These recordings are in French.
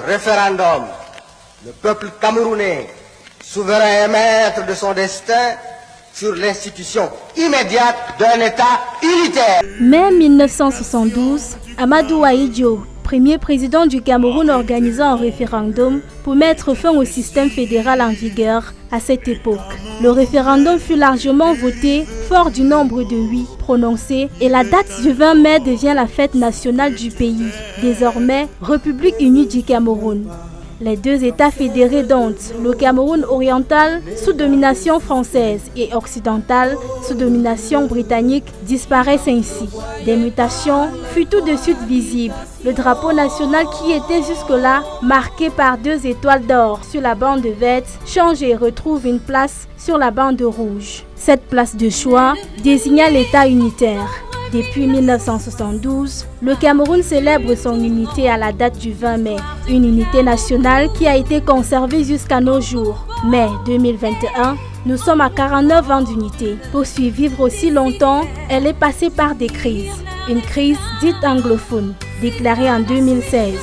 référendum, le peuple camerounais, souverain et maître de son destin, sur l'institution immédiate d'un État unitaire. Mai 1972, Amadou Ahidjo, premier président du Cameroun, organisa un référendum pour mettre fin au système fédéral en vigueur à cette époque. Le référendum fut largement voté, fort du nombre de oui prononcés, et la date du 20 mai devient la fête nationale du pays, désormais République unie du Cameroun. Les deux États fédérés dont le Cameroun oriental sous domination française et occidental sous domination britannique disparaissent ainsi. Des mutations furent tout de suite visibles. Le drapeau national qui était jusque-là marqué par 2 étoiles d'or sur la bande verte change et retrouve une place sur la bande rouge. Cette place de choix désigna l'État unitaire. Depuis 1972, le Cameroun célèbre son unité à la date du 20 mai, une unité nationale qui a été conservée jusqu'à nos jours. Mai 2021, nous sommes à 49 ans d'unité. Pour survivre aussi longtemps, elle est passée par des crises. Une crise dite anglophone, déclarée en 2016.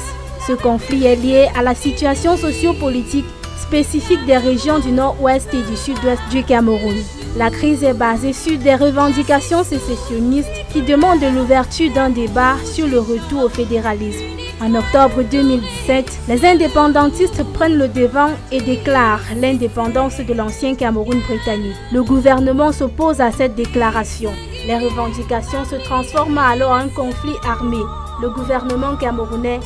Ce conflit est lié à la situation socio-politique spécifique des régions du nord-ouest et du sud-ouest du Cameroun. La crise est basée sur des revendications sécessionnistes qui demandent l'ouverture d'un débat sur le retour au fédéralisme. En octobre 2017, les indépendantistes prennent le devant et déclarent l'indépendance de l'ancien Cameroun britannique. Le gouvernement s'oppose à cette déclaration. Les revendications se transforment alors en un conflit armé. Le gouvernement camerounais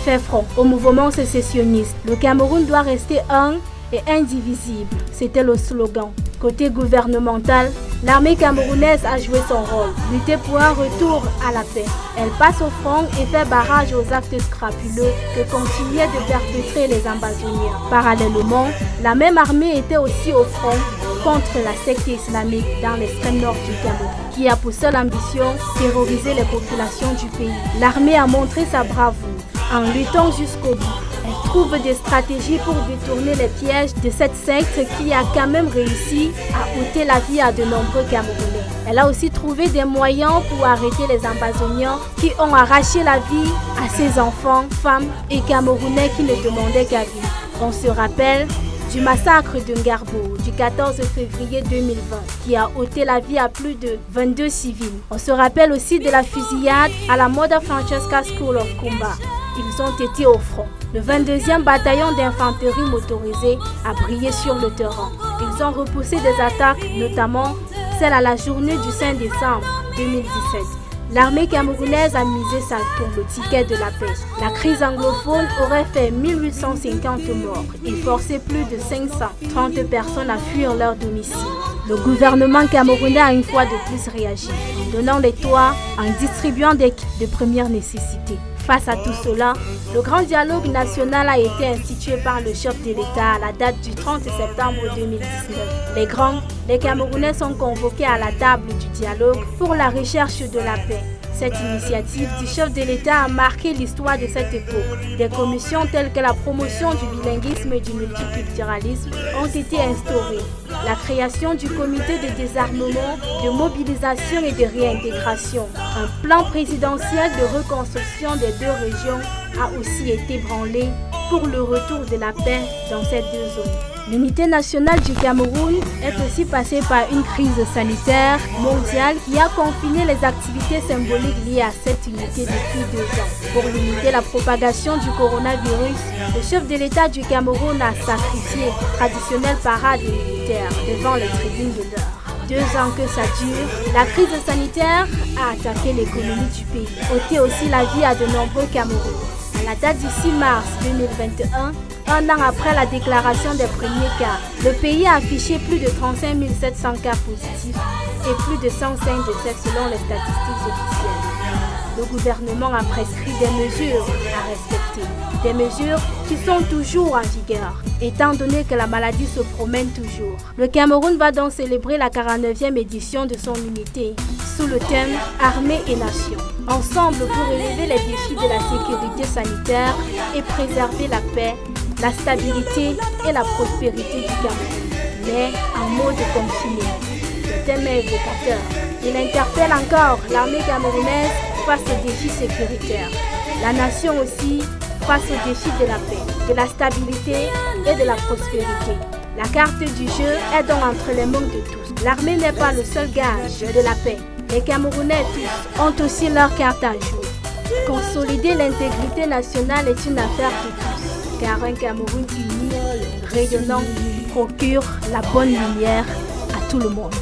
fait front au mouvement sécessionniste. Le Cameroun doit rester un et indivisible. C'était le slogan. Côté gouvernemental, l'armée camerounaise a joué son rôle, lutter pour un retour à la paix. Elle passe au front et fait barrage aux actes scrapuleux que continuaient de perpétrer les ambazoniens. Parallèlement, la même armée était aussi au front contre la secte islamique dans l'extrême nord du Cameroun, qui a pour seule ambition terroriser les populations du pays. L'armée a montré sa bravoure en luttant jusqu'au bout. Elle trouve des stratégies pour détourner les pièges de cette secte qui a quand même réussi à ôter la vie à de nombreux Camerounais. Elle a aussi trouvé des moyens pour arrêter les ambazoniens qui ont arraché la vie à ses enfants, femmes et Camerounais qui ne demandaient qu'à vivre. On se rappelle du massacre de Ngarbo du 14 février 2020 qui a ôté la vie à plus de 22 civils. On se rappelle aussi de la fusillade à la Mother Francesca School of Kumba. Ils ont été au front. Le 22e bataillon d'infanterie motorisée a brillé sur le terrain. Ils ont repoussé des attaques, notamment celle à la journée du 5 décembre 2017. L'armée camerounaise a misé ça pour le ticket de la paix. La crise anglophone aurait fait 1850 morts et forcé plus de 530 personnes à fuir leur domicile. Le gouvernement camerounais a une fois de plus réagi, en donnant les toits, en distribuant des kits de première nécessité. Face à tout cela, le grand dialogue national a été institué par le chef de l'État à la date du 30 septembre 2019. Les Camerounais sont convoqués à la table du dialogue pour la recherche de la paix. Cette initiative du chef de l'État a marqué l'histoire de cette époque. Des commissions telles que la promotion du bilinguisme et du multiculturalisme ont été instaurées. La création du comité de désarmement, de mobilisation et de réintégration. Un plan présidentiel de reconstruction des deux régions a aussi été branlé pour le retour de la paix dans ces deux zones. L'unité nationale du Cameroun est aussi passée par une crise sanitaire mondiale qui a confiné les activités symboliques liées à cette unité depuis 2 ans. Pour limiter la propagation du coronavirus, le chef de l'État du Cameroun a sacrifié traditionnelle parade militaire devant les tribunes de l'heure. 2 ans que ça dure, la crise sanitaire a attaqué l'économie du pays, ôté aussi la vie à de nombreux Camerounais. À la date du 6 mars 2021, un an après la déclaration des premiers cas, le pays a affiché plus de 35 700 cas positifs et plus de 105 décès selon les statistiques officielles. Le gouvernement a prescrit des mesures à respecter, des mesures qui sont toujours en vigueur, étant donné que la maladie se promène toujours. Le Cameroun va donc célébrer la 49e édition de son unité, sous le thème « Armée et Nation ». Ensemble pour relever les défis de la sécurité sanitaire et préserver la paix, la stabilité et la prospérité du Cameroun. Mais en mode confiné. Le thème est évocateur. Il interpelle encore l'armée camerounaise face aux défis sécuritaires. La nation aussi face aux défis de la paix, de la stabilité et de la prospérité. La carte du jeu est donc entre les mains de tous. L'armée n'est pas le seul gage de la paix. Les Camerounais tous ont aussi leur carte à jouer. Consolider l'intégrité nationale est une affaire de tous, car un Cameroun uni, rayonnant, procure la bonne lumière à tout le monde.